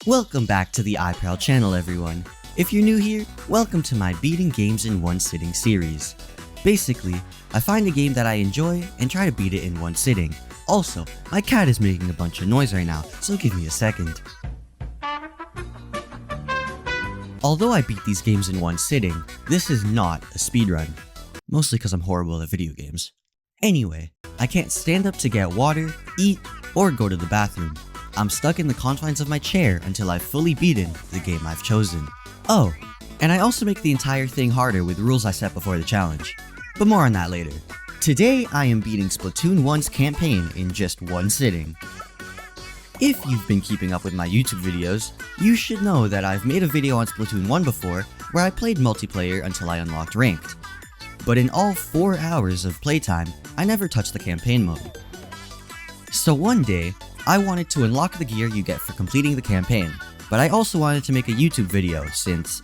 Welcome back to the iProud channel, everyone. If you're new here, welcome to my beating games in one sitting series. Basically, I find a game that I enjoy and try to beat it in one sitting. Also, my cat is making a bunch of noise right now, so give me a second. Although I beat these games in one sitting, this is not a speedrun. Mostly because I'm horrible at video games. Anyway, I can't stand up to get water, eat, or go to the bathroom. I'm stuck in the confines of my chair until I've fully beaten the game I've chosen. Oh, and I also make the entire thing harder with rules I set before the challenge. But more on that later. Today I am beating Splatoon 1's campaign in just one sitting. If you've been keeping up with my YouTube videos, you should know that I've made a video on Splatoon 1 before where I played multiplayer until I unlocked ranked. But in all 4 hours of playtime, I never touched the campaign mode. So one day, I wanted to unlock the gear you get for completing the campaign, but I also wanted to make a YouTube video since,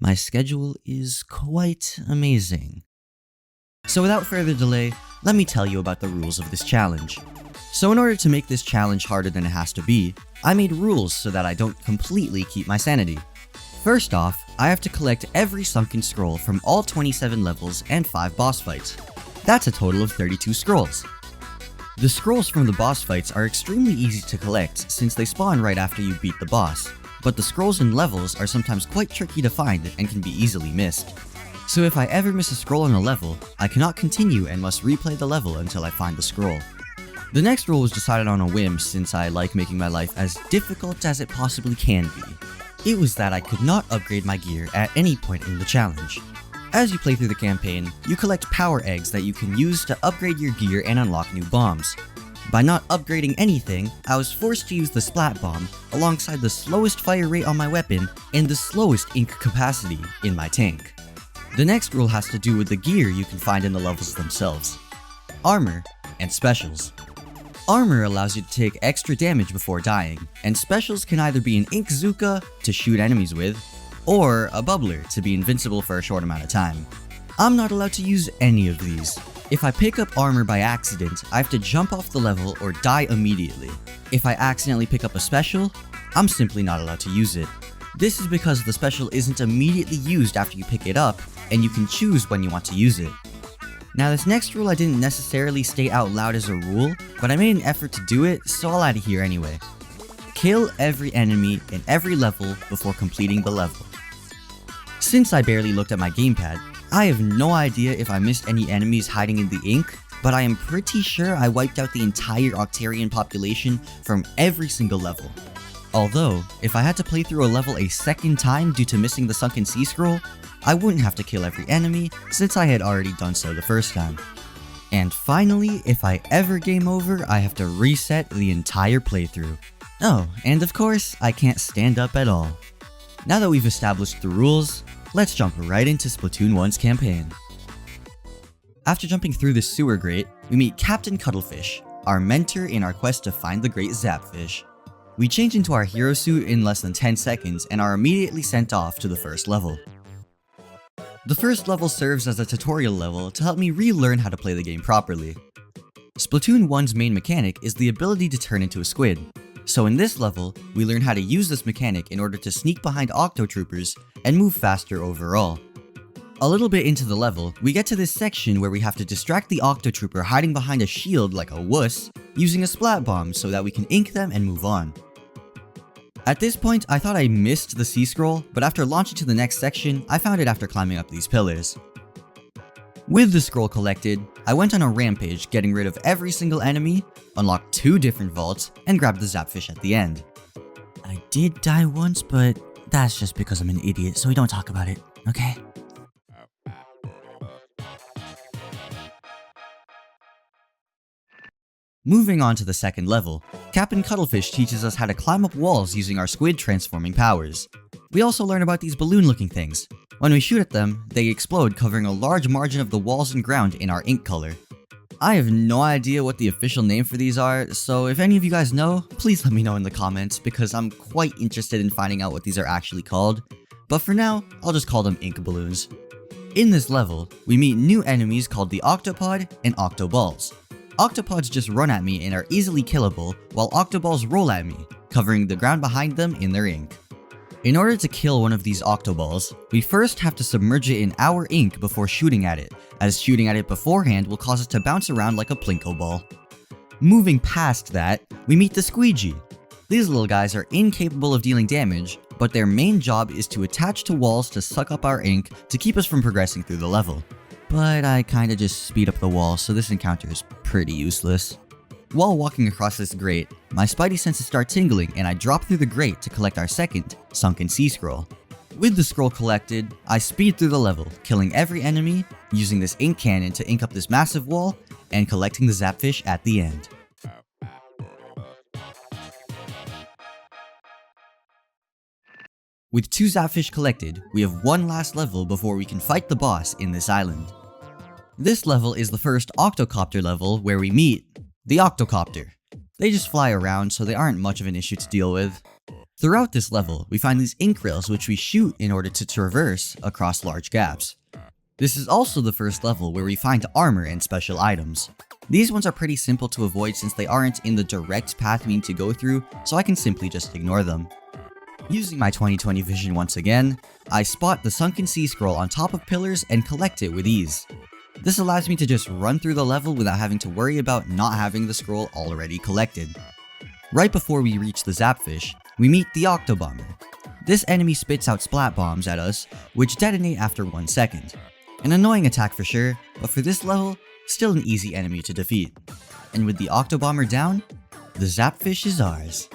my schedule is quite amazing. So without further delay, let me tell you about the rules of this challenge. So in order to make this challenge harder than it has to be, I made rules so that I don't completely keep my sanity. First off, I have to collect every sunken scroll from all 27 levels and 5 boss fights. That's a total of 32 scrolls. The scrolls from the boss fights are extremely easy to collect since they spawn right after you beat the boss, but the scrolls in levels are sometimes quite tricky to find and can be easily missed. So if I ever miss a scroll in a level, I cannot continue and must replay the level until I find the scroll. The next rule was decided on a whim since I like making my life as difficult as it possibly can be. It was that I could not upgrade my gear at any point in the challenge. As you play through the campaign, you collect power eggs that you can use to upgrade your gear and unlock new bombs. By not upgrading anything, I was forced to use the Splat Bomb alongside the slowest fire rate on my weapon and the slowest ink capacity in my tank. The next rule has to do with the gear you can find in the levels themselves. Armor and specials. Armor allows you to take extra damage before dying, and specials can either be an Ink Zuka to shoot enemies with, or a bubbler to be invincible for a short amount of time. I'm not allowed to use any of these. If I pick up armor by accident, I have to jump off the level or die immediately. If I accidentally pick up a special, I'm simply not allowed to use it. This is because the special isn't immediately used after you pick it up, and you can choose when you want to use it. Now this next rule I didn't necessarily state out loud as a rule, but I made an effort to do it, so I'll add it here anyway. Kill every enemy in every level before completing the level. Since I barely looked at my gamepad, I have no idea if I missed any enemies hiding in the ink, but I am pretty sure I wiped out the entire Octarian population from every single level. Although, if I had to play through a level a second time due to missing the sunken sea scroll, I wouldn't have to kill every enemy since I had already done so the first time. And finally, if I ever game over, I have to reset the entire playthrough. Oh, and of course, I can't stand up at all. Now that we've established the rules, let's jump right into Splatoon 1's campaign. After jumping through the sewer grate, we meet Captain Cuttlefish, our mentor in our quest to find the Great Zapfish. We change into our hero suit in less than 10 seconds and are immediately sent off to the first level. The first level serves as a tutorial level to help me relearn how to play the game properly. Splatoon 1's main mechanic is the ability to turn into a squid. So in this level, we learn how to use this mechanic in order to sneak behind Octotroopers and move faster overall. A little bit into the level, we get to this section where we have to distract the Octotrooper hiding behind a shield like a wuss, using a Splat Bomb so that we can ink them and move on. At this point, I thought I missed the sea scroll, but after launching to the next section, I found it after climbing up these pillars. With the scroll collected, I went on a rampage getting rid of every single enemy, unlocked 2 different vaults, and grabbed the Zapfish at the end. I did die once, but that's just because I'm an idiot, so we don't talk about it, okay? Moving on to the second level, Captain Cuttlefish teaches us how to climb up walls using our squid transforming powers. We also learn about these balloon-looking things. When we shoot at them, they explode, covering a large margin of the walls and ground in our ink color. I have no idea what the official name for these are, so if any of you guys know, please let me know in the comments because I'm quite interested in finding out what these are actually called. But for now, I'll just call them ink balloons. In this level, we meet new enemies called the Octopod and Octoballs. Octopods just run at me and are easily killable, while Octoballs roll at me, covering the ground behind them in their ink. In order to kill one of these octoballs, we first have to submerge it in our ink before shooting at it, as shooting at it beforehand will cause it to bounce around like a plinko ball. Moving past that, we meet the squeegee. These little guys are incapable of dealing damage, but their main job is to attach to walls to suck up our ink to keep us from progressing through the level. But I kinda just speed up the wall, so this encounter is pretty useless. While walking across this grate, my spidey senses start tingling and I drop through the grate to collect our second sunken sea scroll. With the scroll collected, I speed through the level, killing every enemy, using this ink cannon to ink up this massive wall, and collecting the zapfish at the end. With 2 zapfish collected, we have one last level before we can fight the boss in this island. This level is the first octocopter level where we meet the octocopter. They just fly around, so they aren't much of an issue to deal with. Throughout this level, we find these ink rails which we shoot in order to traverse across large gaps. This is also the first level where we find armor and special items. These ones are pretty simple to avoid since they aren't in the direct path we need to go through, so I can simply just ignore them. Using my 20/20 vision once again, I spot the sunken sea scroll on top of pillars and collect it with ease. This allows me to just run through the level without having to worry about not having the scroll already collected. Right before we reach the zapfish, we meet the Octobomber. This enemy spits out splat bombs at us, which detonate after 1 second. An annoying attack for sure, but for this level, still an easy enemy to defeat. And with the Octobomber down, the zapfish is ours.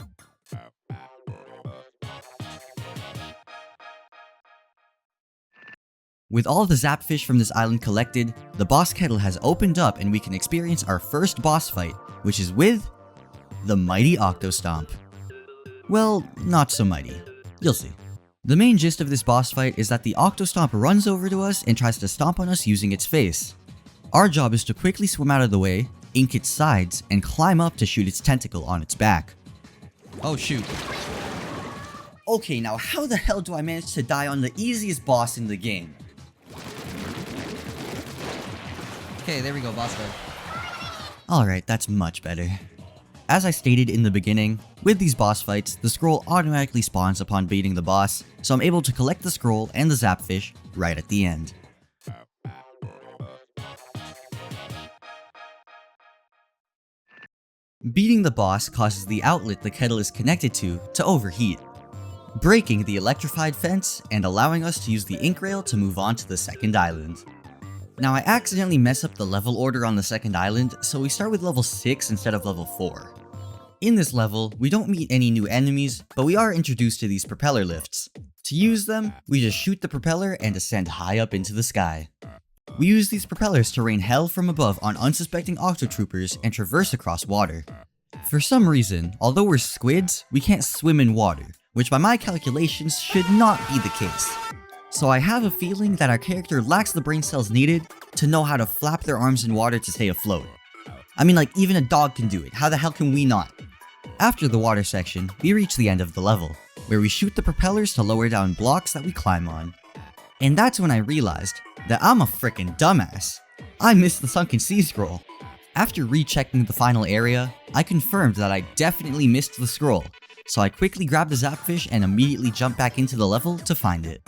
With all the zapfish from this island collected, the boss kettle has opened up and we can experience our first boss fight, which is with the mighty Octostomp. Well, not so mighty. You'll see. The main gist of this boss fight is that the Octostomp runs over to us and tries to stomp on us using its face. Our job is to quickly swim out of the way, ink its sides, and climb up to shoot its tentacle on its back. Oh shoot. Okay, now how the hell do I manage to die on the easiest boss in the game? Okay, there we go, boss fight. Alright, that's much better. As I stated in the beginning, with these boss fights, the scroll automatically spawns upon beating the boss, so I'm able to collect the scroll and the zapfish right at the end. Beating the boss causes the outlet the kettle is connected to overheat, breaking the electrified fence and allowing us to use the ink rail to move on to the second island. Now I accidentally mess up the level order on the second island, so we start with level 6 instead of level 4. In this level, we don't meet any new enemies, but we are introduced to these propeller lifts. To use them, we just shoot the propeller and ascend high up into the sky. We use these propellers to rain hell from above on unsuspecting Octotroopers and traverse across water. For some reason, although we're squids, we can't swim in water, which by my calculations should not be the case. So I have a feeling that our character lacks the brain cells needed to know how to flap their arms in water to stay afloat. I mean, like, even a dog can do it, how the hell can we not? After the water section, we reach the end of the level, where we shoot the propellers to lower down blocks that we climb on. And that's when I realized that I'm a frickin' dumbass. I missed the sunken sea scroll. After rechecking the final area, I confirmed that I definitely missed the scroll, so I quickly grabbed the zapfish and immediately jumped back into the level to find it.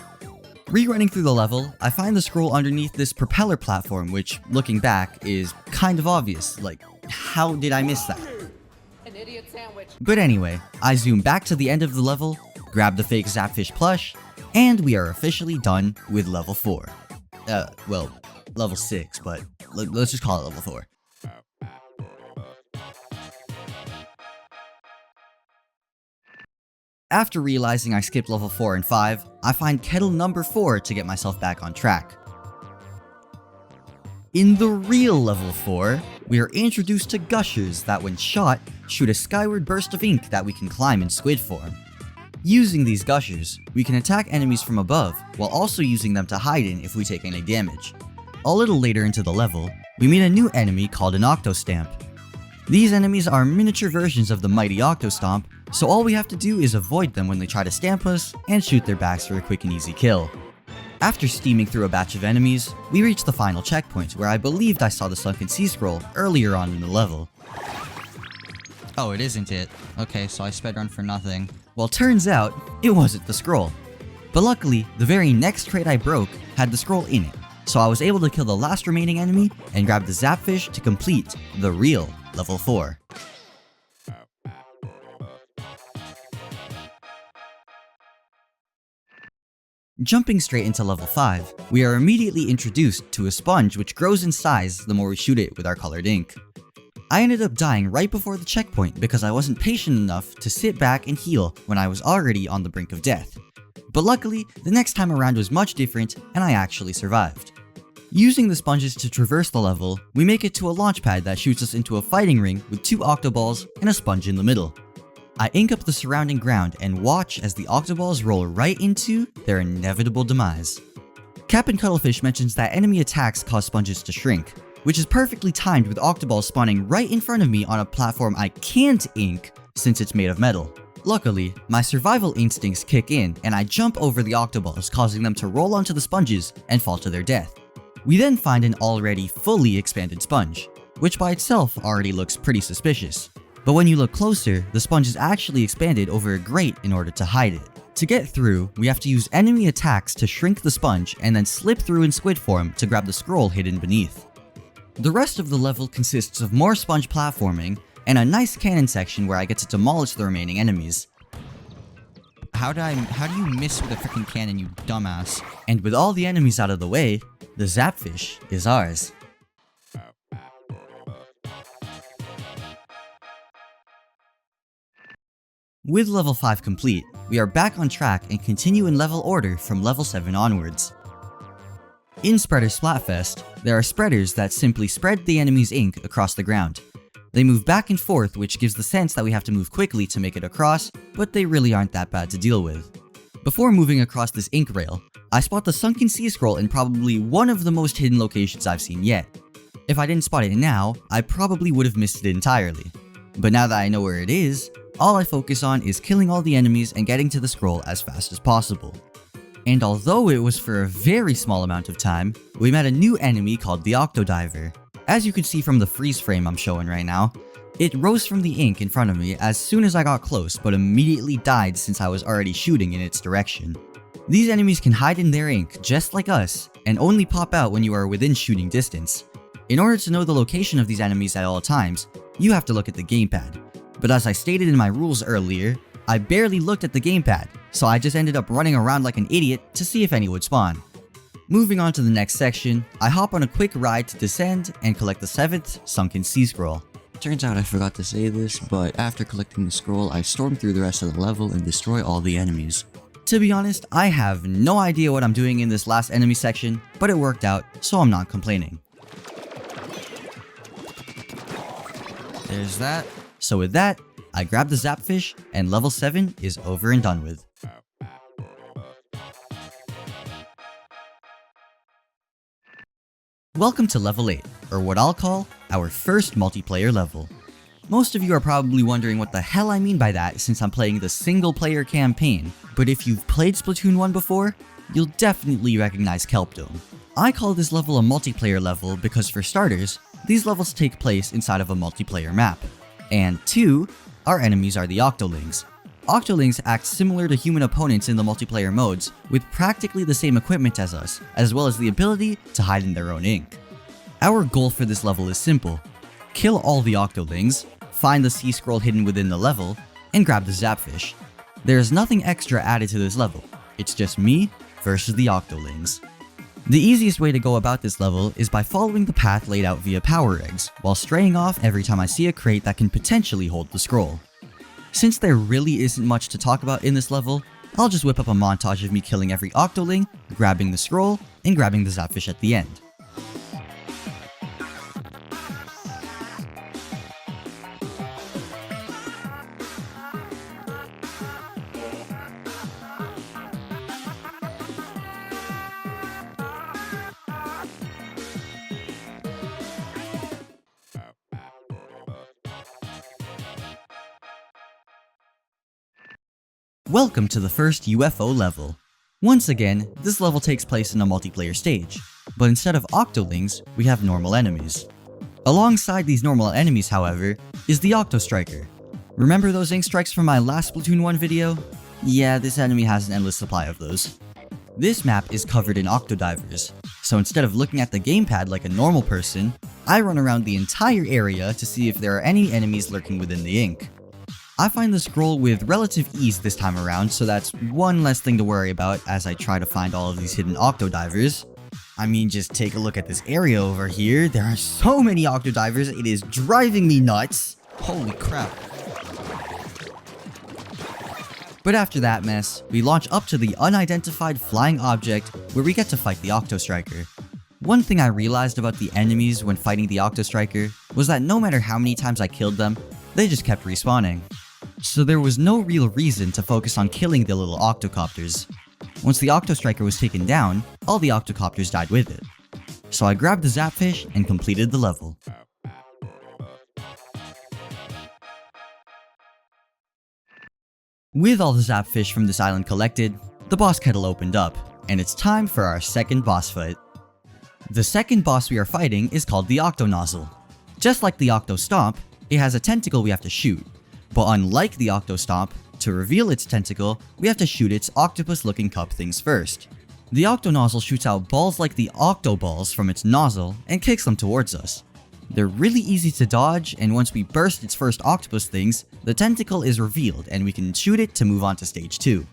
Rerunning through the level, I find the scroll underneath this propeller platform, which, looking back, is kind of obvious. Like, how did I miss that? An idiot sandwich. But anyway, I zoom back to the end of the level, grab the fake zapfish plush, and we are officially done with level 4. Well, level 6, but let's just call it level 4. After realizing I skipped level 4 and 5, I find kettle number 4 to get myself back on track. In the real level 4, we are introduced to gushers that when shot, shoot a skyward burst of ink that we can climb in squid form. Using these gushers, we can attack enemies from above, while also using them to hide in if we take any damage. A little later into the level, we meet a new enemy called an Octostamp. These enemies are miniature versions of the mighty Octostomp, so all we have to do is avoid them when they try to stamp us, and shoot their backs for a quick and easy kill. After steaming through a batch of enemies, we reach the final checkpoint where I believed I saw the sunken sea scroll earlier on in the level. Oh, it isn't it. Okay, so I sped run for nothing. Well, turns out, it wasn't the scroll. But luckily, the very next crate I broke had the scroll in it, so I was able to kill the last remaining enemy and grab the Zapfish to complete the real level 4. Jumping straight into level 5, we are immediately introduced to a sponge which grows in size the more we shoot it with our colored ink. I ended up dying right before the checkpoint because I wasn't patient enough to sit back and heal when I was already on the brink of death. But luckily, the next time around was much different and I actually survived. Using the sponges to traverse the level, we make it to a launch pad that shoots us into a fighting ring with 2 octoballs and a sponge in the middle. I ink up the surrounding ground and watch as the octoballs roll right into their inevitable demise. Captain Cuttlefish mentions that enemy attacks cause sponges to shrink, which is perfectly timed with octoballs spawning right in front of me on a platform I can't ink since it's made of metal. Luckily, my survival instincts kick in and I jump over the octoballs, causing them to roll onto the sponges and fall to their death. We then find an already fully expanded sponge, which by itself already looks pretty suspicious. But when you look closer, the sponge is actually expanded over a grate in order to hide it. To get through, we have to use enemy attacks to shrink the sponge and then slip through in squid form to grab the scroll hidden beneath. The rest of the level consists of more sponge platforming and a nice cannon section where I get to demolish the remaining enemies. How do you miss with a freaking cannon, you dumbass? And with all the enemies out of the way, the Zapfish is ours. With level 5 complete, we are back on track and continue in level order from level 7 onwards. In Spreader Splatfest, there are spreaders that simply spread the enemy's ink across the ground. They move back and forth, which gives the sense that we have to move quickly to make it across, but they really aren't that bad to deal with. Before moving across this ink rail, I spot the sunken sea scroll in probably one of the most hidden locations I've seen yet. If I didn't spot it now, I probably would have missed it entirely. But now that I know where it is, all I focus on is killing all the enemies and getting to the scroll as fast as possible. And although it was for a very small amount of time, we met a new enemy called the Octodiver. As you can see from the freeze frame I'm showing right now, it rose from the ink in front of me as soon as I got close, but immediately died since I was already shooting in its direction. These enemies can hide in their ink just like us, and only pop out when you are within shooting distance. In order to know the location of these enemies at all times, you have to look at the gamepad. But as I stated in my rules earlier, I barely looked at the gamepad, so I just ended up running around like an idiot to see if any would spawn. Moving on to the next section, I hop on a quick ride to descend and collect the 7th Sunken Sea Scroll. Turns out I forgot to say this, but after collecting the scroll, I storm through the rest of the level and destroy all the enemies. To be honest, I have no idea what I'm doing in this last enemy section, but it worked out, so I'm not complaining. There's that. So with that, I grab the Zapfish, and level 7 is over and done with. Welcome to level 8, or what I'll call our first multiplayer level. Most of you are probably wondering what the hell I mean by that since I'm playing the single player campaign, but if you've played Splatoon 1 before, you'll definitely recognize Kelp Dome. I call this level a multiplayer level because for starters, these levels take place inside of a multiplayer map. And 2, our enemies are the Octolings. Octolings act similar to human opponents in the multiplayer modes, with practically the same equipment as us, as well as the ability to hide in their own ink. Our goal for this level is simple: kill all the Octolings, find the sea scroll hidden within the level, and grab the Zapfish. There is nothing extra added to this level, it's just me versus the Octolings. The easiest way to go about this level is by following the path laid out via power eggs, while straying off every time I see a crate that can potentially hold the scroll. Since there really isn't much to talk about in this level, I'll just whip up a montage of me killing every Octoling, grabbing the scroll, and grabbing the Zapfish at the end. Welcome to the first UFO level. Once again, this level takes place in a multiplayer stage, but instead of Octolings, we have normal enemies. Alongside these normal enemies, however, is the Octostriker, Remember those ink strikes from my last Splatoon 1 video? Yeah, this enemy has an endless supply of those. This map is covered in octodivers, so instead of looking at the gamepad like a normal person, I run around the entire area to see if there are any enemies lurking within the ink. I find the scroll with relative ease this time around, so that's one less thing to worry about as I try to find all of these hidden octodivers. I mean, just take a look at this area over here. There are so many octodivers, it is driving me nuts. Holy crap. But after that mess, we launch up to the unidentified flying object where we get to fight the Octostriker. One thing I realized about the enemies when fighting the Octostriker was that no matter how many times I killed them, they just kept respawning. So there was no real reason to focus on killing the little octocopters. Once the Octostriker was taken down, all the octocopters died with it. So I grabbed the Zapfish and completed the level. With all the Zapfish from this island collected, the boss kettle opened up, and it's time for our second boss fight. The second boss we are fighting is called the Octonozzle. Just like the Octostomp, it has a tentacle we have to shoot, but unlike the Octostomp, to reveal its tentacle, we have to shoot its octopus-looking cup things first. The Octonozzle shoots out balls like the Octoballs from its nozzle and kicks them towards us. They're really easy to dodge, and once we burst its first octopus things, the tentacle is revealed and we can shoot it to move on to stage 2.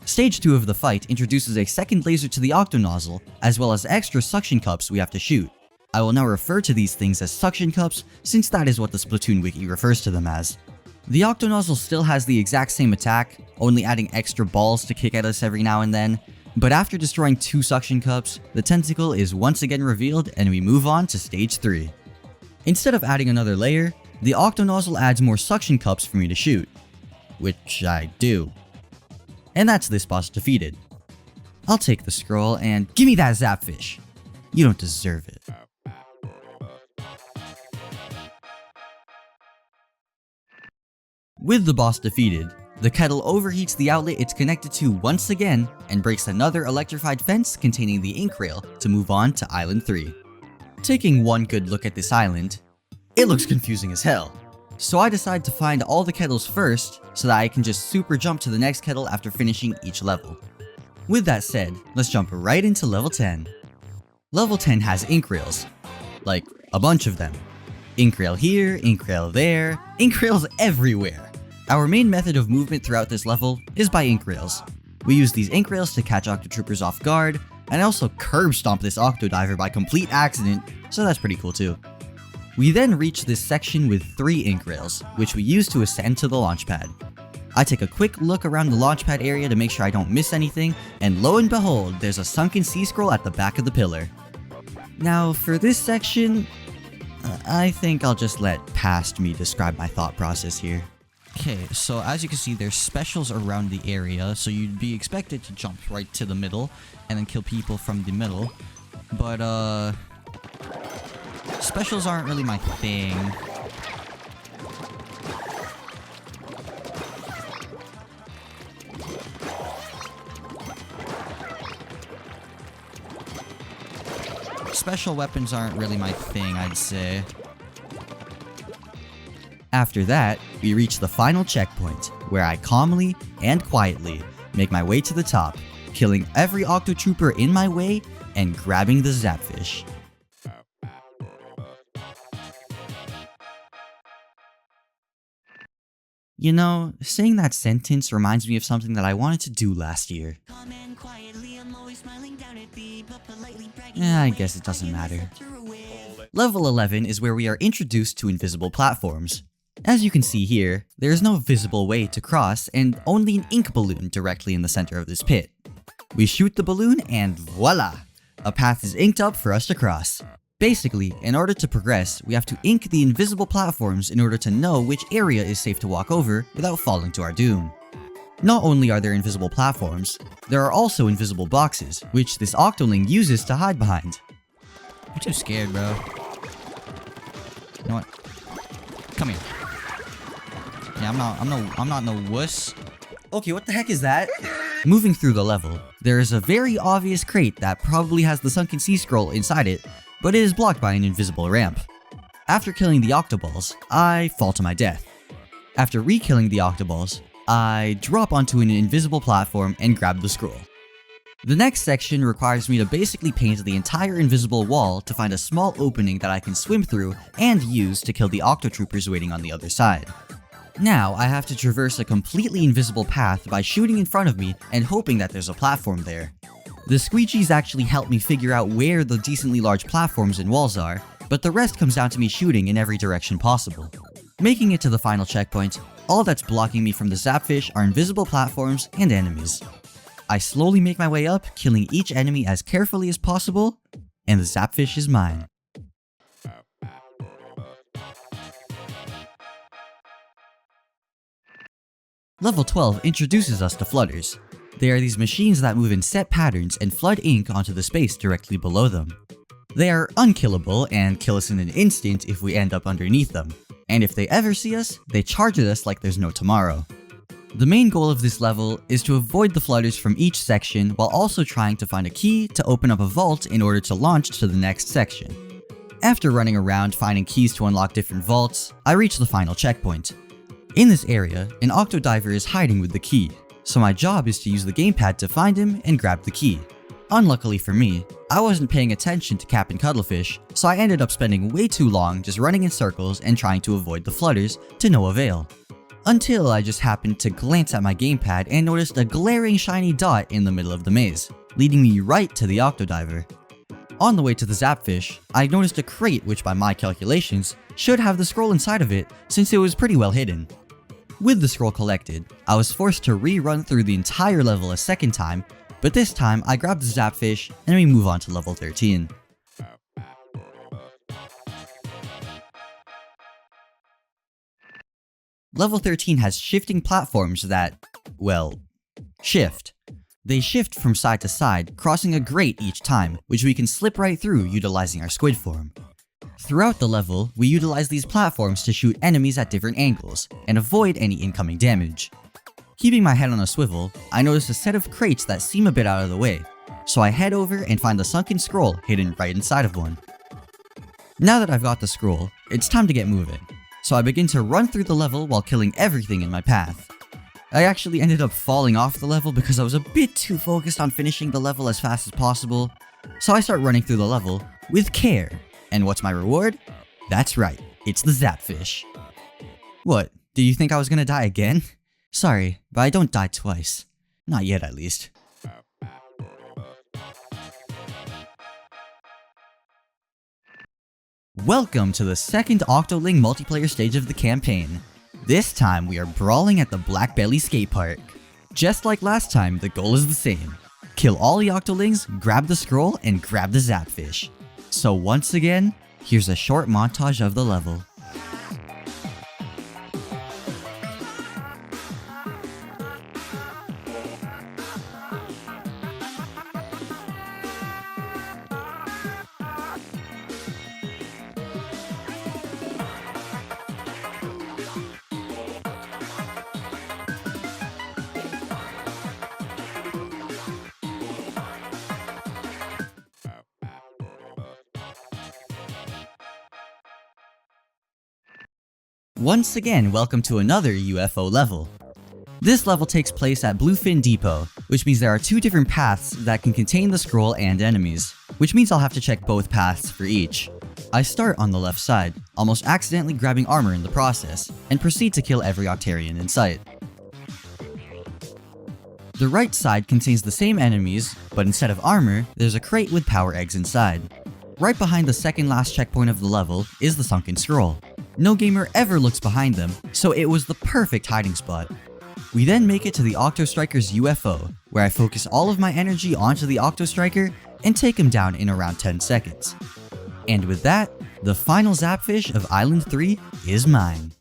Stage 2 of the fight introduces a second laser to the Octonozzle, as well as extra suction cups we have to shoot. I will now refer to these things as suction cups, since that is what the Splatoon wiki refers to them as. The Octonozzle still has the exact same attack, only adding extra balls to kick at us every now and then, but after destroying 2 suction cups, the tentacle is once again revealed and we move on to stage 3. Instead of adding another layer, the Octonozzle adds more suction cups for me to shoot, which I do. And that's this boss defeated. I'll take the scroll and give me that Zapfish. You don't deserve it. With the boss defeated, the kettle overheats the outlet it's connected to once again and breaks another electrified fence containing the ink rail to move on to Island 3. Taking one good look at this island, it looks confusing as hell. So I decide to find all the kettles first so that I can just super jump to the next kettle after finishing each level. With that said, let's jump right into level 10. Level 10 has ink rails. Like, a bunch of them. Ink rail here, ink rail there, ink rails everywhere. Our main method of movement throughout this level is by ink rails. We use these ink rails to catch Octotroopers off guard, and I also curb stomp this Octodiver by complete accident, so that's pretty cool too. We then reach this section with 3 ink rails, which we use to ascend to the launch pad. I take a quick look around the launch pad area to make sure I don't miss anything, and lo and behold, there's a sunken sea scroll at the back of the pillar. Now, for this section, I think I'll just let past me describe my thought process here. Okay, so as you can see, there's specials around the area, so you'd be expected to jump right to the middle and then kill people from the middle. But, specials aren't really my thing. Special weapons aren't really my thing, I'd say. After that, we reach the final checkpoint, where I calmly and quietly make my way to the top, killing every Octotrooper in my way and grabbing the Zapfish. You know, saying that sentence reminds me of something that I wanted to do last year. I guess it doesn't matter. Level 11 is where we are introduced to invisible platforms. As you can see here, there is no visible way to cross and only an ink balloon directly in the center of this pit. We shoot the balloon and voila! A path is inked up for us to cross. Basically, in order to progress, we have to ink the invisible platforms in order to know which area is safe to walk over without falling to our doom. Not only are there invisible platforms, there are also invisible boxes, which this Octoling uses to hide behind. I'm too scared, bro. You know what? Come here. Yeah, I'm not no wuss. Okay, what the heck is that? Moving through the level, there is a very obvious crate that probably has the sunken sea scroll inside it, but it is blocked by an invisible ramp. After killing the Octoballs, I fall to my death. After re-killing the octoballs, I drop onto an invisible platform and grab the scroll. The next section requires me to basically paint the entire invisible wall to find a small opening that I can swim through and use to kill the octotroopers waiting on the other side. Now, I have to traverse a completely invisible path by shooting in front of me and hoping that there's a platform there. The squeegees actually help me figure out where the decently large platforms and walls are, but the rest comes down to me shooting in every direction possible. Making it to the final checkpoint, all that's blocking me from the zapfish are invisible platforms and enemies. I slowly make my way up, killing each enemy as carefully as possible, and the zapfish is mine. Level 12 introduces us to flooders. They are these machines that move in set patterns and flood ink onto the space directly below them. They are unkillable and kill us in an instant if we end up underneath them, and if they ever see us, they charge at us like there's no tomorrow. The main goal of this level is to avoid the flooders from each section while also trying to find a key to open up a vault in order to launch to the next section. After running around finding keys to unlock different vaults, I reach the final checkpoint. In this area, an octodiver is hiding with the key, so my job is to use the gamepad to find him and grab the key. Unluckily for me, I wasn't paying attention to Captain Cuddlefish, so I ended up spending way too long just running in circles and trying to avoid the flooders to no avail. Until I just happened to glance at my gamepad and noticed a glaring shiny dot in the middle of the maze, leading me right to the octodiver. On the way to the zapfish, I noticed a crate which by my calculations should have the scroll inside of it since it was pretty well hidden. With the scroll collected, I was forced to rerun through the entire level a second time, but this time I grabbed the zapfish and we move on to level 13. Level 13 has shifting platforms that, well, shift. They shift from side to side, crossing a grate each time, which we can slip right through utilizing our squid form. Throughout the level, we utilize these platforms to shoot enemies at different angles, and avoid any incoming damage. Keeping my head on a swivel, I notice a set of crates that seem a bit out of the way, so I head over and find the sunken scroll hidden right inside of one. Now that I've got the scroll, it's time to get moving, so I begin to run through the level while killing everything in my path. I actually ended up falling off the level because I was a bit too focused on finishing the level as fast as possible, so I start running through the level with care. And what's my reward? That's right, it's the zapfish. What, do you think I was gonna die again? Sorry, but I don't die twice. Not yet, at least. Welcome to the second Octoling multiplayer stage of the campaign. This time we are brawling at the Black Belly skate park. Just like last time, the goal is the same. Kill all the Octolings, grab the scroll, and grab the zapfish. So once again, here's a short montage of the level. Once again, welcome to another UFO level. This level takes place at Bluefin Depot, which means there are two different paths that can contain the scroll and enemies, which means I'll have to check both paths for each. I start on the left side, almost accidentally grabbing armor in the process, and proceed to kill every Octarian in sight. The right side contains the same enemies, but instead of armor, there's a crate with power eggs inside. Right behind the second last checkpoint of the level is the sunken scroll. No gamer ever looks behind them, so it was the perfect hiding spot. We then make it to the Octostriker's UFO, where I focus all of my energy onto the Octostriker and take him down in around 10 seconds. And with that, the final zapfish of Island 3 is mine.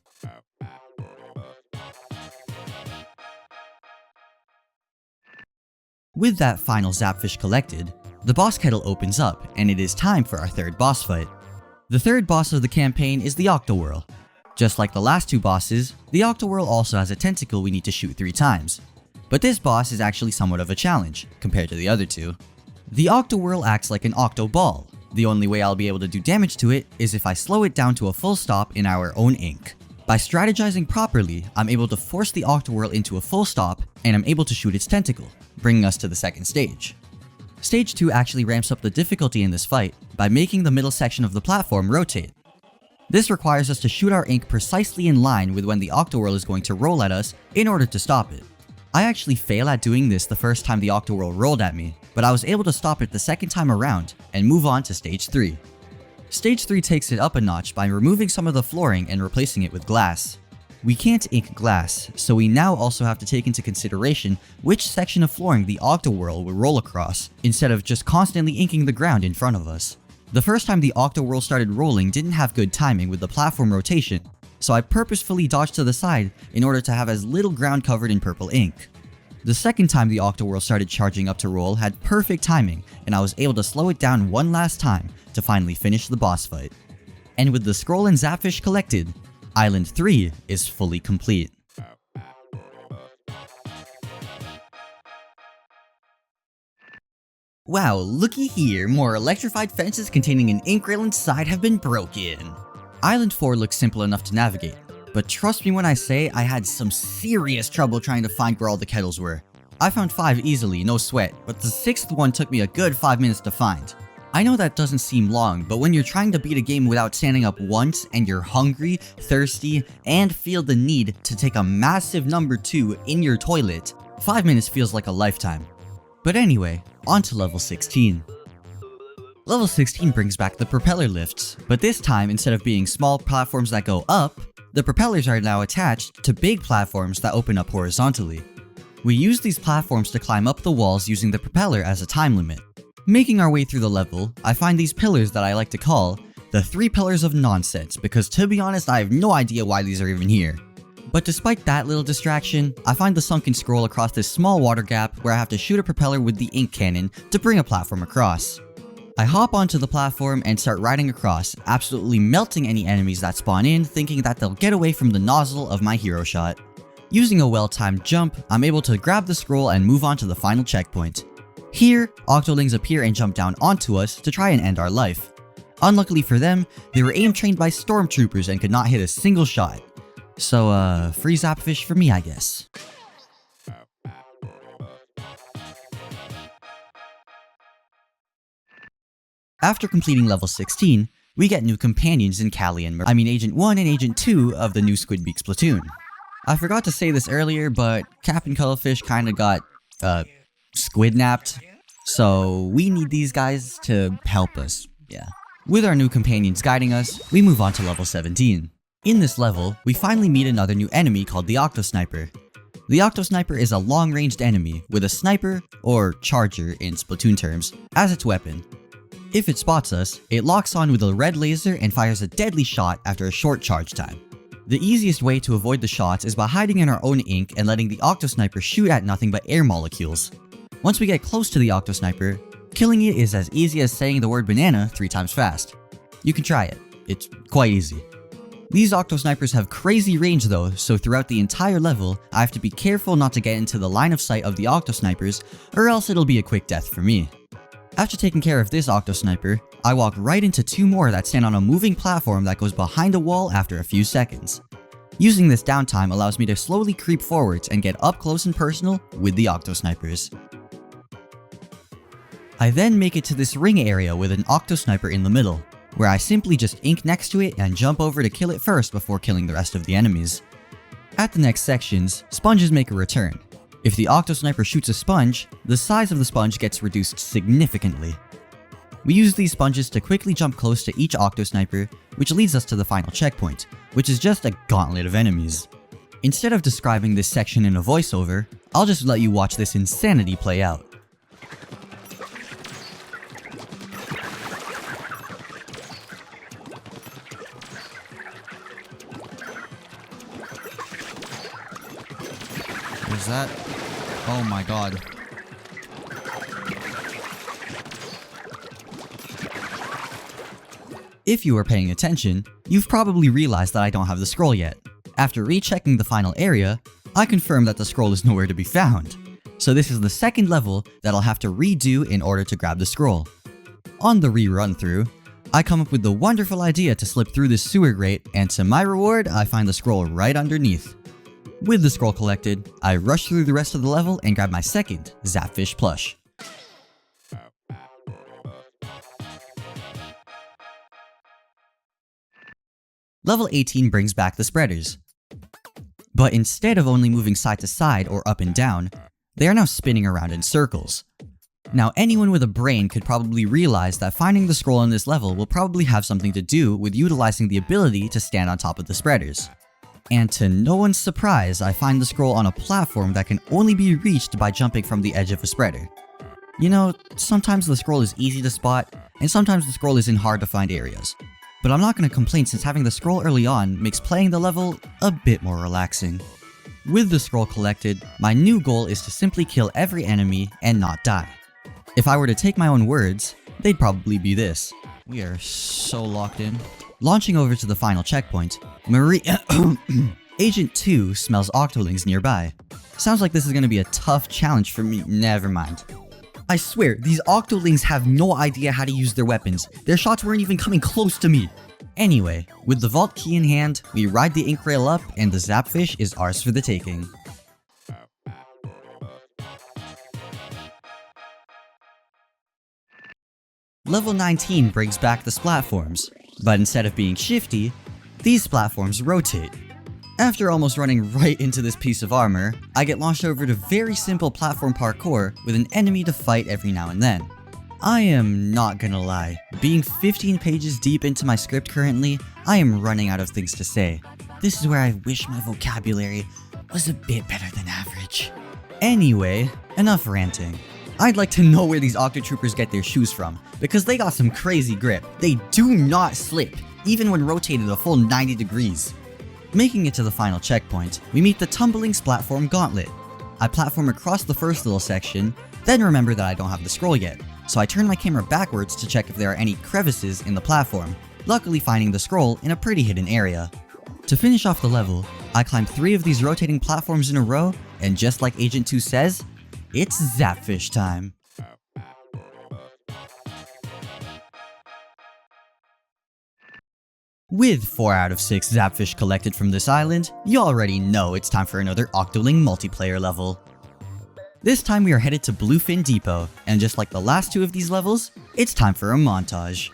With that final zapfish collected, the boss kettle opens up and it is time for our third boss fight. The third boss of the campaign is the Octowhirl. Just like the last two bosses, the Octowhirl also has a tentacle we need to shoot 3 times. But this boss is actually somewhat of a challenge, compared to the other two. The Octowhirl acts like an Octoball. The only way I'll be able to do damage to it is if I slow it down to a full stop in our own ink. By strategizing properly, I'm able to force the Octowhirl into a full stop, and I'm able to shoot its tentacle, bringing us to the second stage. Stage 2 actually ramps up the difficulty in this fight by making the middle section of the platform rotate. This requires us to shoot our ink precisely in line with when the Octowhirl is going to roll at us in order to stop it. I actually fail at doing this the first time the Octowhirl rolled at me, but I was able to stop it the second time around and move on to Stage 3. Stage 3 takes it up a notch by removing some of the flooring and replacing it with glass. We can't ink glass, so we now also have to take into consideration which section of flooring the Octowhirl will roll across, instead of just constantly inking the ground in front of us. The first time the Octowhirl started rolling didn't have good timing with the platform rotation, so I purposefully dodged to the side in order to have as little ground covered in purple ink. The second time the Octowhirl started charging up to roll had perfect timing, and I was able to slow it down one last time to finally finish the boss fight. And with the scroll and Zapfish collected, Island 3 is fully complete. Wow, looky here, more electrified fences containing an ink rail inside have been broken. Island 4 looks simple enough to navigate, but trust me when I say I had some serious trouble trying to find where all the kettles were. I found 5 easily, no sweat, but the 6th one took me a good 5 minutes to find. I know that doesn't seem long, but when you're trying to beat a game without standing up once and you're hungry, thirsty, and feel the need to take a massive number 2 in your toilet, 5 minutes feels like a lifetime. But anyway, on to level 16. Level 16 brings back the propeller lifts, but this time instead of being small platforms that go up, the propellers are now attached to big platforms that open up horizontally. We use these platforms to climb up the walls using the propeller as a time limit. Making our way through the level, I find these pillars that I like to call the 3 pillars of nonsense, because to be honest, I have no idea why these are even here. But despite that little distraction, I find the sunken scroll across this small water gap where I have to shoot a propeller with the ink cannon to bring a platform across. I hop onto the platform and start riding across, absolutely melting any enemies that spawn in, thinking that they'll get away from the nozzle of my hero shot. Using a well-timed jump, I'm able to grab the scroll and move on to the final checkpoint. Here, Octolings appear and jump down onto us to try and end our life. Unluckily for them, they were aim trained by stormtroopers and could not hit a single shot. So, free Zapfish for me, I guess. After completing level 16, we get new companions in Callie and Agent 1 and Agent 2 of the new Squidbeak Splatoon. I forgot to say this earlier, but Captain Cuttlefish kinda got, squidnapped, so we need these guys to help us, yeah. With our new companions guiding us, we move on to level 17. In this level, we finally meet another new enemy called the Octosniper. The Octosniper is a long-ranged enemy with a sniper, or charger in Splatoon terms, as its weapon. If it spots us, it locks on with a red laser and fires a deadly shot after a short charge time. The easiest way to avoid the shots is by hiding in our own ink and letting the Octosniper shoot at nothing but air molecules. Once we get close to the Octosniper, killing it is as easy as saying the word banana 3 times fast. You can try it, it's quite easy. These Octosnipers have crazy range though, so throughout the entire level, I have to be careful not to get into the line of sight of the Octosnipers, or else it'll be a quick death for me. After taking care of this Octosniper, I walk right into 2 more that stand on a moving platform that goes behind a wall after a few seconds. Using this downtime allows me to slowly creep forwards and get up close and personal with the Octosnipers. I then make it to this ring area with an Octosniper in the middle, where I simply just ink next to it and jump over to kill it first before killing the rest of the enemies. At the next sections, sponges make a return. If the Octosniper shoots a sponge, the size of the sponge gets reduced significantly. We use these sponges to quickly jump close to each Octosniper, which leads us to the final checkpoint, which is just a gauntlet of enemies. Instead of describing this section in a voiceover, I'll just let you watch this insanity play out. Is that? Oh my god. If you are paying attention, you've probably realized that I don't have the scroll yet. After rechecking the final area, I confirm that the scroll is nowhere to be found. So this is the second level that I'll have to redo in order to grab the scroll. On the rerun through, I come up with the wonderful idea to slip through this sewer grate, and to my reward, I find the scroll right underneath. With the scroll collected, I rush through the rest of the level and grab my second Zapfish plush. Level 18 brings back the spreaders. But instead of only moving side to side or up and down, they are now spinning around in circles. Now, anyone with a brain could probably realize that finding the scroll in this level will probably have something to do with utilizing the ability to stand on top of the spreaders. And to no one's surprise, I find the scroll on a platform that can only be reached by jumping from the edge of a spreader. You know, sometimes the scroll is easy to spot, and sometimes the scroll is in hard to find areas. But I'm not going to complain since having the scroll early on makes playing the level a bit more relaxing. With the scroll collected, my new goal is to simply kill every enemy and not die. If I were to take my own words, they'd probably be this. We are so locked in. Launching over to the final checkpoint, Agent 2 smells octolings nearby. Sounds like this is going to be a tough challenge for me. Never mind. I swear, these octolings have no idea how to use their weapons. Their shots weren't even coming close to me. Anyway, with the vault key in hand, we ride the ink rail up and the Zapfish is ours for the taking. Level 19 brings back the splatforms, but instead of being shifty, these platforms rotate. After almost running right into this piece of armor, I get launched over to very simple platform parkour with an enemy to fight every now and then. I am not gonna lie, being 15 pages deep into my script currently, I am running out of things to say. This is where I wish my vocabulary was a bit better than average. Anyway, enough ranting. I'd like to know where these Octotroopers get their shoes from, because they got some crazy grip. They do not slip, even when rotated a full 90 degrees. Making it to the final checkpoint, we meet the tumbling platform gauntlet. I platform across the first little section, then remember that I don't have the scroll yet, so I turn my camera backwards to check if there are any crevices in the platform, luckily finding the scroll in a pretty hidden area. To finish off the level, I climb 3 of these rotating platforms in a row, and just like Agent 2 says, it's Zapfish time. With 4 out of 6 Zapfish collected from this island, you already know it's time for another Octoling multiplayer level. This time we are headed to Bluefin Depot, and just like the last 2 of these levels, it's time for a montage.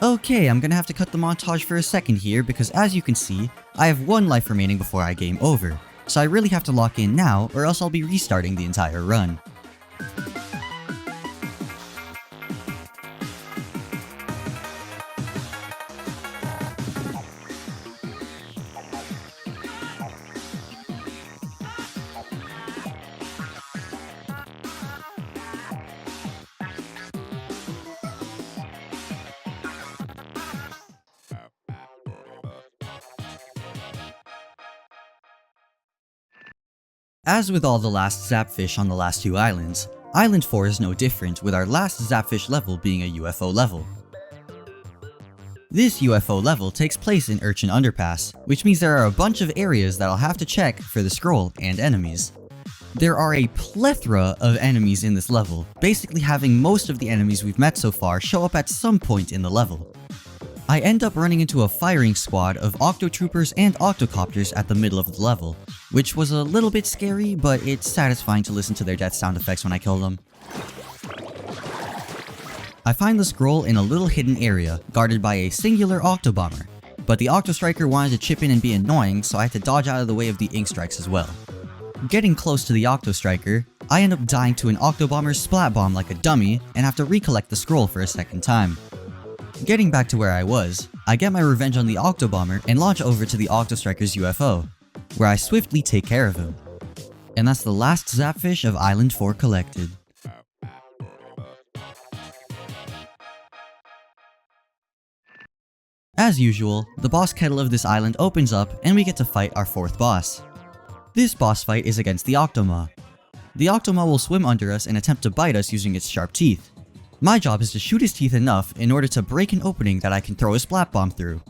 Okay, I'm gonna have to cut the montage for a second here because as you can see, I have 1 life remaining before I game over. So I really have to lock in now or else I'll be restarting the entire run. As with all the last Zapfish on the last 2 islands, Island 4 is no different, with our last Zapfish level being a UFO level. This UFO level takes place in R.I.N Underpass, which means there are a bunch of areas that I'll have to check for the scroll and enemies. There are a plethora of enemies in this level, basically having most of the enemies we've met so far show up at some point in the level. I end up running into a firing squad of Octotroopers and Octocopters at the middle of the level, which was a little bit scary, but it's satisfying to listen to their death sound effects when I kill them. I find the scroll in a little hidden area, guarded by a singular Octobomber, but the Octostriker wanted to chip in and be annoying, so I had to dodge out of the way of the ink strikes as well. Getting close to the Octostriker, I end up dying to an Octobomber's splat bomb like a dummy, and have to recollect the scroll for a second time. Getting back to where I was, I get my revenge on the Octobomber and launch over to the Octostriker's UFO, where I swiftly take care of him. And that's the last Zapfish of Island 4 collected. As usual, the boss kettle of this island opens up and we get to fight our 4th boss. This boss fight is against the Octoma. The Octoma will swim under us and attempt to bite us using its sharp teeth. My job is to shoot his teeth enough in order to break an opening that I can throw a splat bomb through.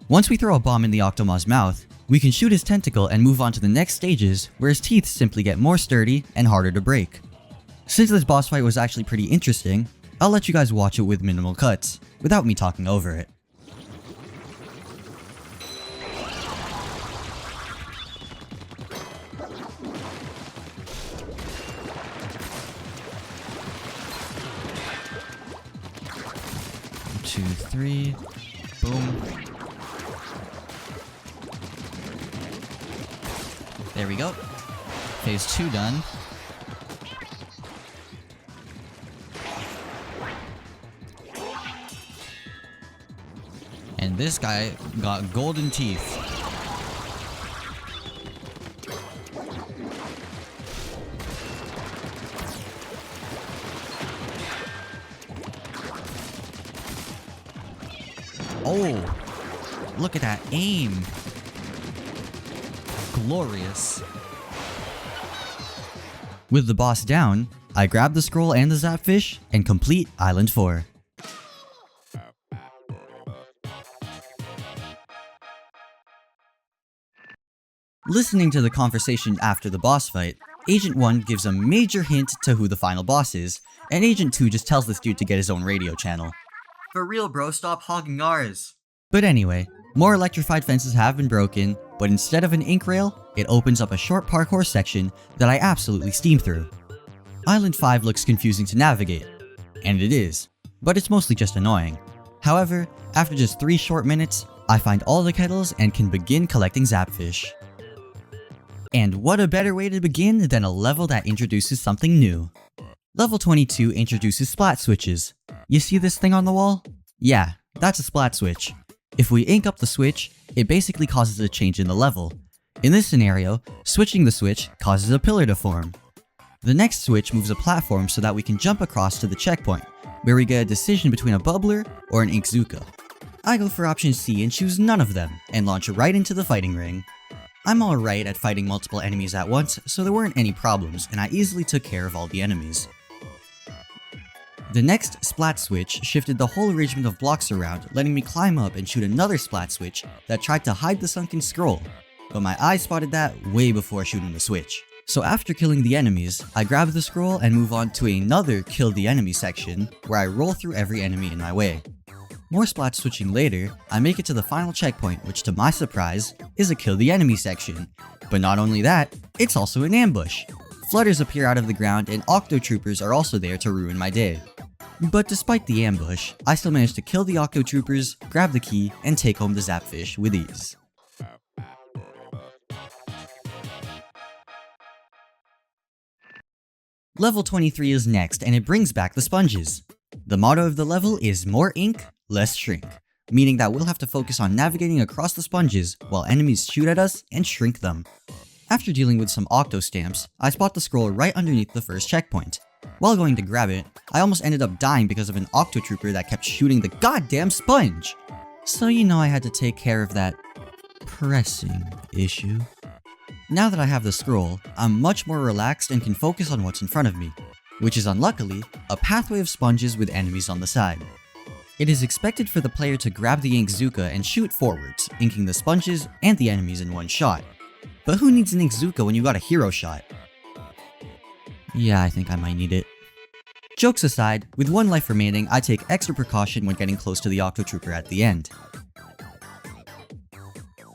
Once we throw a bomb in the Octoma's mouth, we can shoot his tentacle and move on to the next stages where his teeth simply get more sturdy and harder to break. Since this boss fight was actually pretty interesting, I'll let you guys watch it with minimal cuts, without me talking over it. Two, three, boom. There we go. Phase 2 done. And this guy got golden teeth. Oh, look at that aim. Glorious. With the boss down, I grab the scroll and the zapfish and complete Island 4. Listening to the conversation after the boss fight, Agent 1 gives a major hint to who the final boss is, and Agent 2 just tells this dude to get his own radio channel. For real bro, stop hogging ours. But anyway, more electrified fences have been broken, but instead of an ink rail, it opens up a short parkour section that I absolutely steam through. Island 5 looks confusing to navigate, and it is, but it's mostly just annoying. However, after just 3 short minutes, I find all the kettles and can begin collecting zapfish. And what a better way to begin than a level that introduces something new. Level 22 introduces splat switches. You see this thing on the wall? Yeah, that's a splat switch. If we ink up the switch, it basically causes a change in the level. In this scenario, switching the switch causes a pillar to form. The next switch moves a platform so that we can jump across to the checkpoint, where we get a decision between a bubbler or an inkzuka. I go for option C and choose none of them, and launch right into the fighting ring. I'm alright at fighting multiple enemies at once, so there weren't any problems, and I easily took care of all the enemies. The next splat switch shifted the whole arrangement of blocks around, letting me climb up and shoot another splat switch that tried to hide the sunken scroll, but my eye spotted that way before shooting the switch. So after killing the enemies, I grab the scroll and move on to another kill the enemy section, where I roll through every enemy in my way. More splat switching later, I make it to the final checkpoint, which to my surprise, is a kill the enemy section. But not only that, it's also an ambush. Flutters appear out of the ground and Octo Troopers are also there to ruin my day. But despite the ambush, I still managed to kill the Octo Troopers, grab the key, and take home the zapfish with ease. Level 23 is next, and it brings back the sponges. The motto of the level is more ink, less shrink, meaning that we'll have to focus on navigating across the sponges while enemies shoot at us and shrink them. After dealing with some Octo stamps, I spot the scroll right underneath the first checkpoint. While going to grab it, I almost ended up dying because of an Octo Trooper that kept shooting the goddamn sponge! So you know I had to take care of that pressing issue. Now that I have the scroll, I'm much more relaxed and can focus on what's in front of me, which is unluckily a pathway of sponges with enemies on the side. It is expected for the player to grab the inkzuka and shoot forwards, inking the sponges and the enemies in one shot. But who needs an inkzuka when you got a hero shot? Yeah, I think I might need it. Jokes aside, with 1 life remaining, I take extra precaution when getting close to the Octo Trooper at the end.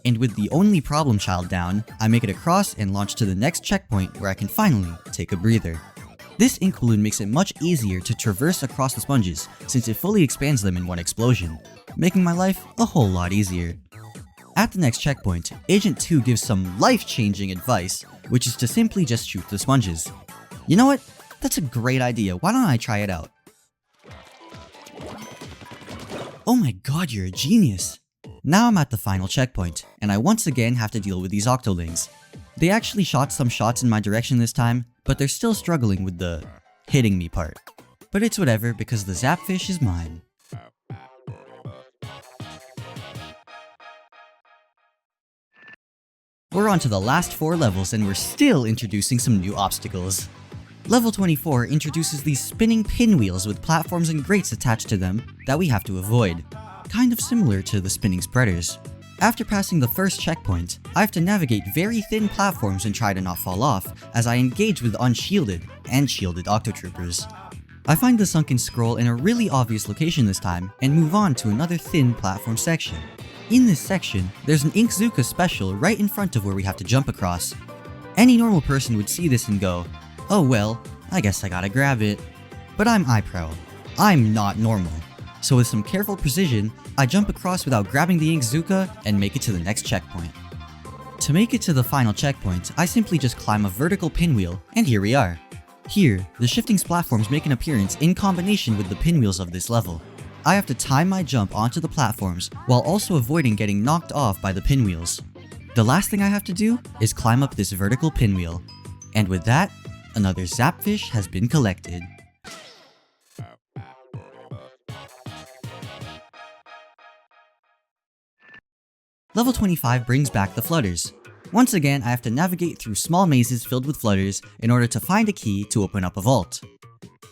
And with the only problem child down, I make it across and launch to the next checkpoint where I can finally take a breather. This ink balloon makes it much easier to traverse across the sponges since it fully expands them in one explosion, making my life a whole lot easier. At the next checkpoint, Agent 2 gives some life-changing advice, which is to simply just shoot the sponges. You know what? That's a great idea, why don't I try it out? Oh my god, you're a genius! Now I'm at the final checkpoint, and I once again have to deal with these Octolings. They actually shot some shots in my direction this time, but they're still struggling with the hitting me part. But it's whatever because the zapfish is mine. We're on to the last 4 levels and we're still introducing some new obstacles. Level 24 introduces these spinning pinwheels with platforms and grates attached to them that we have to avoid, kind of similar to the spinning spreaders. After passing the first checkpoint, I have to navigate very thin platforms and try to not fall off as I engage with unshielded and shielded Octotroopers. I find the sunken scroll in a really obvious location this time and move on to another thin platform section. In this section, there's an Inkzuka special right in front of where we have to jump across. Any normal person would see this and go, "Oh well, I guess I gotta grab it." But I'm iPro. I'm not normal. So with some careful precision, I jump across without grabbing the Inkzuka and make it to the next checkpoint. To make it to the final checkpoint, I simply just climb a vertical pinwheel, and here we are. Here, the shifting platforms make an appearance in combination with the pinwheels of this level. I have to time my jump onto the platforms while also avoiding getting knocked off by the pinwheels. The last thing I have to do is climb up this vertical pinwheel. And with that, another Zapfish has been collected. Level 25 brings back the flutters. Once again, I have to navigate through small mazes filled with flutters in order to find a key to open up a vault.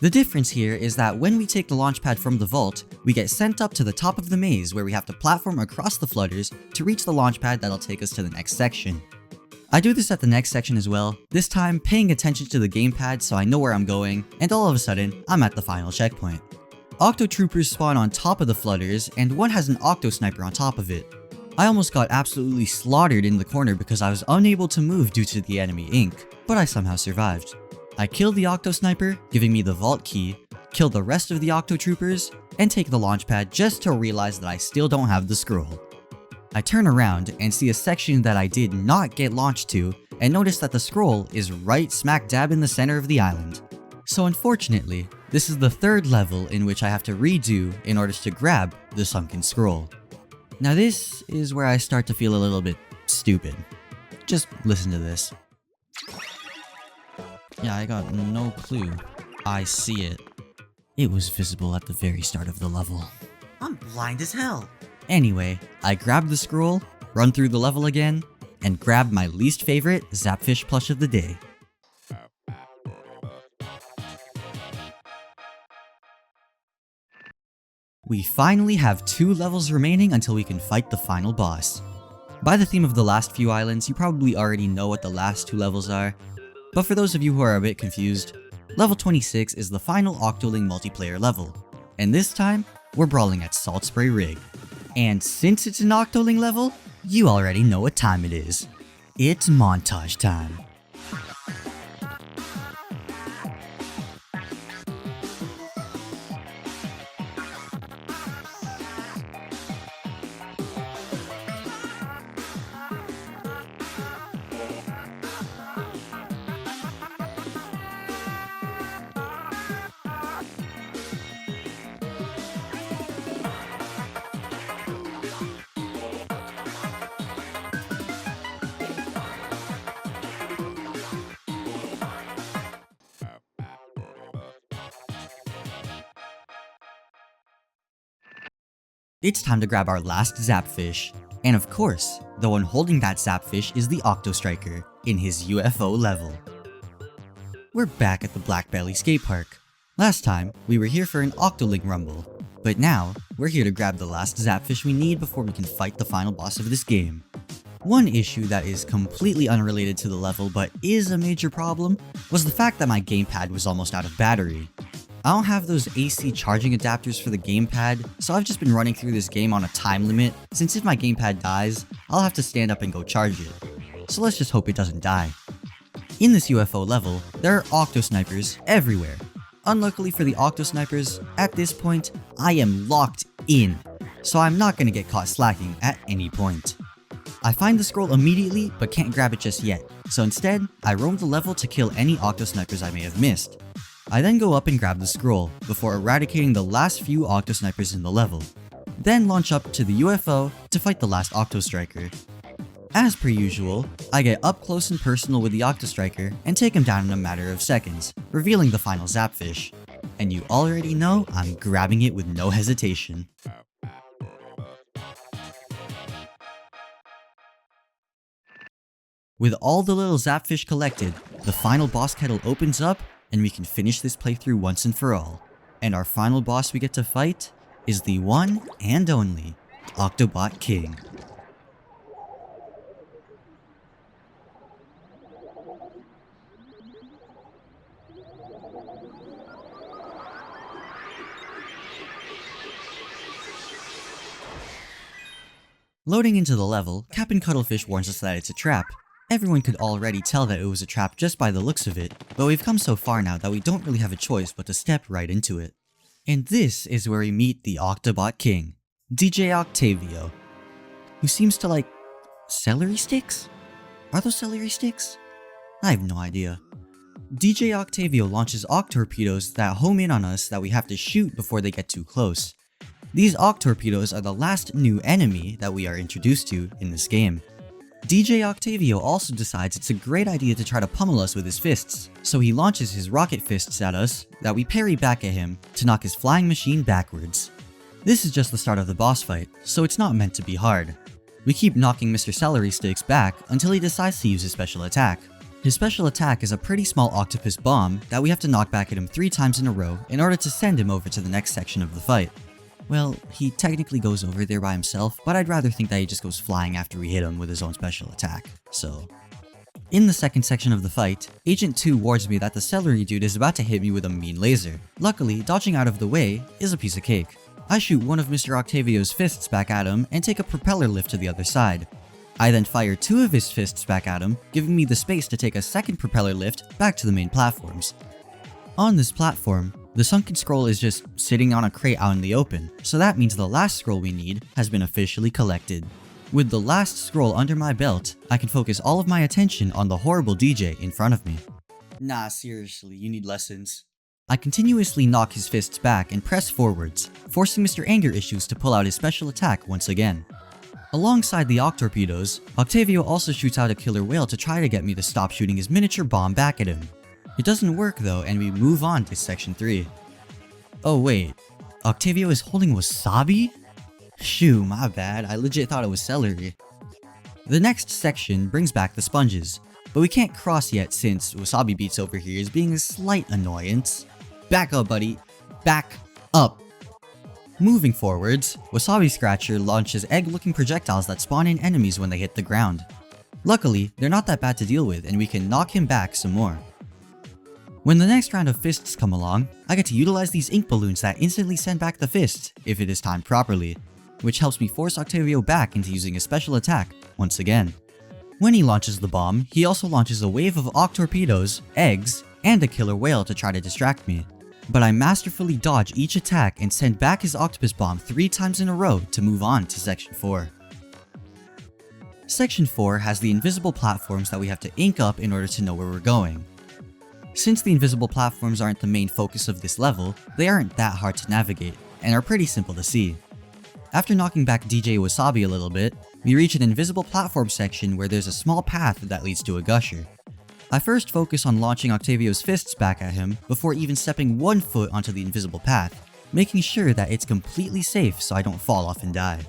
The difference here is that when we take the launch pad from the vault, we get sent up to the top of the maze where we have to platform across the flutters to reach the launch pad that'll take us to the next section. I do this at the next section as well, this time paying attention to the gamepad so I know where I'm going, and all of a sudden, I'm at the final checkpoint. Octotroopers spawn on top of the flutters, and one has an Octo Sniper on top of it. I almost got absolutely slaughtered in the corner because I was unable to move due to the enemy ink, but I somehow survived. I kill the Octo Sniper, giving me the vault key, kill the rest of the Octotroopers, and take the launch pad just to realize that I still don't have the scroll. I turn around and see a section that I did not get launched to, and notice that the scroll is right smack dab in the center of the island. So unfortunately, this is the 3rd level in which I have to redo in order to grab the sunken scroll. Now this is where I start to feel a little bit stupid. Just listen to this. Yeah, I got no clue. I see it. It was visible at the very start of the level. I'm blind as hell. Anyway, I grab the scroll, run through the level again, and grab my least favorite Zapfish plush of the day. We finally have 2 levels remaining until we can fight the final boss. By the theme of the last few islands, you probably already know what the last 2 levels are, but for those of you who are a bit confused, level 26 is the final Octoling multiplayer level, and this time, we're brawling at Salt Spray Rig. And since it's an Octoling level, you already know what time it is. It's montage time. It's time to grab our last Zapfish. And of course, the one holding that Zapfish is the Octo Striker in his UFO level. We're back at the Black Belly skate park. Last time, we were here for an Octoling Rumble, but now, we're here to grab the last Zapfish we need before we can fight the final boss of this game. One issue that is completely unrelated to the level but is a major problem was the fact that my gamepad was almost out of battery. I don't have those AC charging adapters for the gamepad, so I've just been running through this game on a time limit, since if my gamepad dies, I'll have to stand up and go charge it. So let's just hope it doesn't die. In this UFO level, there are Octo Snipers everywhere. Unluckily for the Octo Snipers, at this point, I am locked in, so I'm not going to get caught slacking at any point. I find the scroll immediately, but can't grab it just yet, so instead, I roam the level to kill any Octo Snipers I may have missed. I then go up and grab the scroll, before eradicating the last few Octo Snipers in the level. Then launch up to the UFO to fight the last Octo Striker. As per usual, I get up close and personal with the Octo Striker and take him down in a matter of seconds, revealing the final Zapfish. And you already know I'm grabbing it with no hesitation. With all the little zapfish collected, the final boss kettle opens up and we can finish this playthrough once and for all. And our final boss we get to fight is the one and only Octobot King. Loading into the level, Captain Cuttlefish warns us that it's a trap. Everyone could already tell that it was a trap just by the looks of it, but we've come so far now that we don't really have a choice but to step right into it. And this is where we meet the Octobot King, DJ Octavio, who seems to like celery sticks? Are those celery sticks? I have no idea. DJ Octavio launches Octorpedoes that home in on us that we have to shoot before they get too close. These Octorpedoes are the last new enemy that we are introduced to in this game. DJ Octavio also decides it's a great idea to try to pummel us with his fists, so he launches his rocket fists at us that we parry back at him to knock his flying machine backwards. This is just the start of the boss fight, so it's not meant to be hard. We keep knocking Mr. Celery Sticks back until he decides to use his special attack. His special attack is a pretty small octopus bomb that we have to knock back at him 3 times in a row in order to send him over to the next section of the fight. Well, he technically goes over there by himself, but I'd rather think that he just goes flying after we hit him with his own special attack, so... In the second section of the fight, Agent 2 warns me that the celery dude is about to hit me with a mean laser. Luckily, dodging out of the way is a piece of cake. I shoot one of Mr. Octavio's fists back at him and take a propeller lift to the other side. I then fire 2 of his fists back at him, giving me the space to take a second propeller lift back to the main platforms. On this platform, the sunken scroll is just sitting on a crate out in the open, so that means the last scroll we need has been officially collected. With the last scroll under my belt, I can focus all of my attention on the horrible DJ in front of me. Nah, seriously, you need lessons. I continuously knock his fists back and press forwards, forcing Mr. Anger Issues to pull out his special attack once again. Alongside the Octorpedoes, Octavio also shoots out a killer whale to try to get me to stop shooting his miniature bomb back at him. It doesn't work though, and we move on to section 3. Oh wait, Octavio is holding wasabi? Shoo, my bad, I legit thought it was celery. The next section brings back the sponges, but we can't cross yet since Wasabi Beats over here is being a slight annoyance. Back up, buddy. Back up. Moving forwards, Wasabi Scratcher launches egg-looking projectiles that spawn in enemies when they hit the ground. Luckily, they're not that bad to deal with and we can knock him back some more. When the next round of fists come along, I get to utilize these ink balloons that instantly send back the fist if it is timed properly, which helps me force Octavio back into using a special attack once again. When he launches the bomb, he also launches a wave of Octorpedoes, eggs, and a killer whale to try to distract me. But I masterfully dodge each attack and send back his octopus bomb 3 times in a row to move on to section 4. Section 4 has the invisible platforms that we have to ink up in order to know where we're going. Since the invisible platforms aren't the main focus of this level, they aren't that hard to navigate, and are pretty simple to see. After knocking back DJ Wasabi a little bit, we reach an invisible platform section where there's a small path that leads to a gusher. I first focus on launching Octavio's fists back at him before even stepping 1 foot onto the invisible path, making sure that it's completely safe so I don't fall off and die.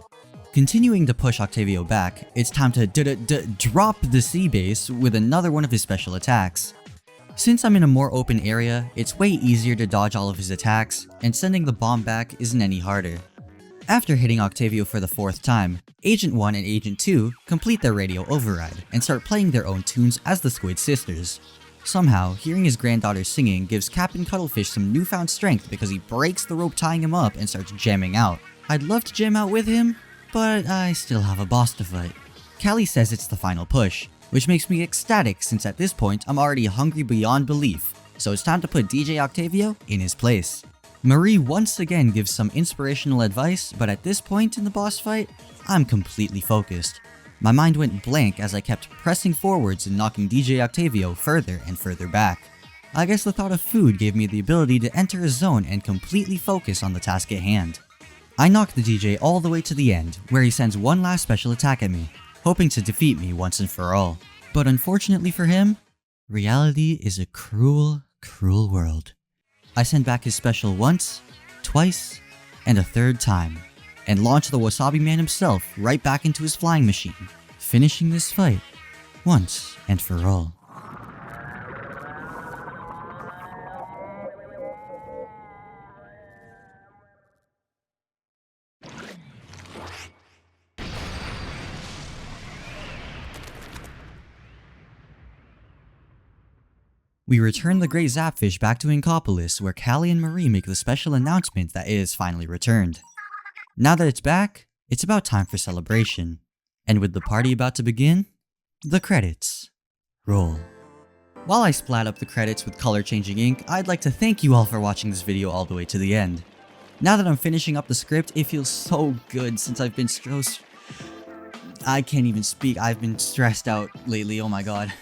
Continuing to push Octavio back, it's time to drop the sea base with another one of his special attacks. Since I'm in a more open area, it's way easier to dodge all of his attacks, and sending the bomb back isn't any harder. After hitting Octavio for the 4th time, Agent 1 and Agent 2 complete their radio override and start playing their own tunes as the Squid Sisters. Somehow, hearing his granddaughter singing gives Captain Cuttlefish some newfound strength because he breaks the rope tying him up and starts jamming out. I'd love to jam out with him, but I still have a boss to fight. Callie says it's the final push, which makes me ecstatic since at this point I'm already hungry beyond belief, so it's time to put DJ Octavio in his place. Marie once again gives some inspirational advice, but at this point in the boss fight, I'm completely focused. My mind went blank as I kept pressing forwards and knocking DJ Octavio further and further back. I guess the thought of food gave me the ability to enter a zone and completely focus on the task at hand. I knock the DJ all the way to the end, where he sends one last special attack at me, hoping to defeat me once and for all. But unfortunately for him, reality is a cruel, cruel world. I send back his special once, twice, and a 3rd time, and launch the Wasabi Man himself right back into his flying machine, finishing this fight once and for all. We return the Great Zapfish back to Inkopolis, where Callie and Marie make the special announcement that it is finally returned. Now that it's back, it's about time for celebration. And with the party about to begin, the credits roll. While I splat up the credits with color-changing ink, I'd like to thank you all for watching this video all the way to the end. Now that I'm finishing up the script, it feels so good since I've been I can't even speak, I've been stressed out lately, oh my god.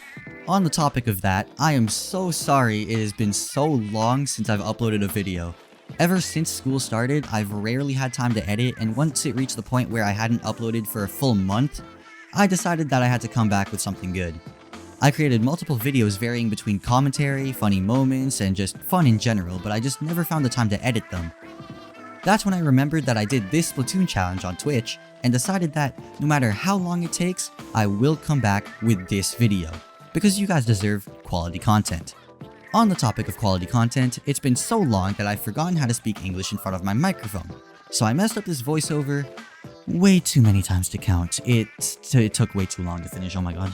On the topic of that, I am so sorry it has been so long since I've uploaded a video. Ever since school started, I've rarely had time to edit, and once it reached the point where I hadn't uploaded for a full month, I decided that I had to come back with something good. I created multiple videos varying between commentary, funny moments, and just fun in general, but I just never found the time to edit them. That's when I remembered that I did this Splatoon challenge on Twitch, and decided that no matter how long it takes, I will come back with this video. Because you guys deserve quality content. On the topic of quality content, it's been so long that I've forgotten how to speak English in front of my microphone. So I messed up this voiceover way too many times to count. It took way too long to finish, oh my god.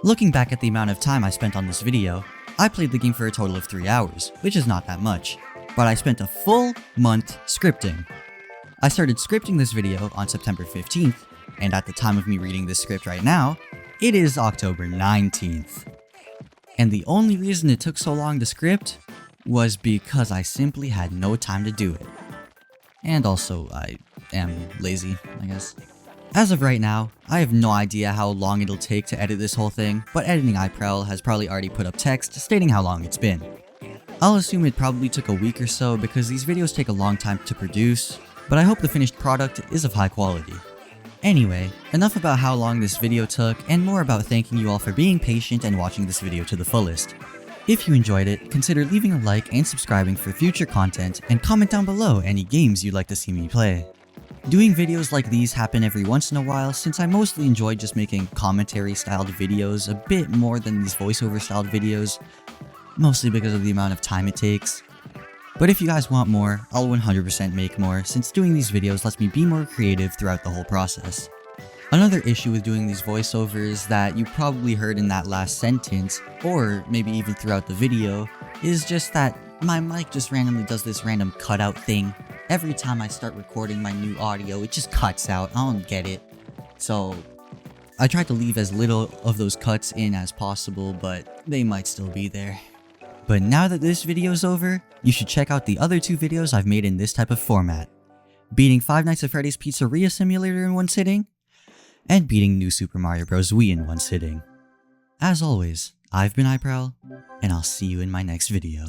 Looking back at the amount of time I spent on this video, I played the game for a total of 3 hours, which is not that much. But I spent a full month scripting. I started scripting this video on September 15th, and at the time of me reading this script right now, it is October 19th. And the only reason it took so long to script was because I simply had no time to do it. And also, I am lazy, I guess. As of right now, I have no idea how long it'll take to edit this whole thing, but Editing iPrel has probably already put up text stating how long it's been. I'll assume it probably took a week or so because these videos take a long time to produce, but I hope the finished product is of high quality. Anyway, enough about how long this video took, and more about thanking you all for being patient and watching this video to the fullest. If you enjoyed it, consider leaving a like and subscribing for future content, and comment down below any games you'd like to see me play. Doing videos like these happen every once in a while since I mostly enjoy just making commentary styled videos a bit more than these voiceover styled videos, mostly because of the amount of time it takes. But if you guys want more, I'll 100% make more, since doing these videos lets me be more creative throughout the whole process. Another issue with doing these voiceovers that you probably heard in that last sentence, or maybe even throughout the video, is just that my mic just randomly does this random cutout thing. Every time I start recording my new audio, it just cuts out. I don't get it. So I tried to leave as little of those cuts in as possible, but they might still be there. But now that this video's over, you should check out the other 2 videos I've made in this type of format. Beating Five Nights at Freddy's Pizzeria Simulator in one sitting, and beating New Super Mario Bros. Wii in one sitting. As always, I've been iProwl, and I'll see you in my next video.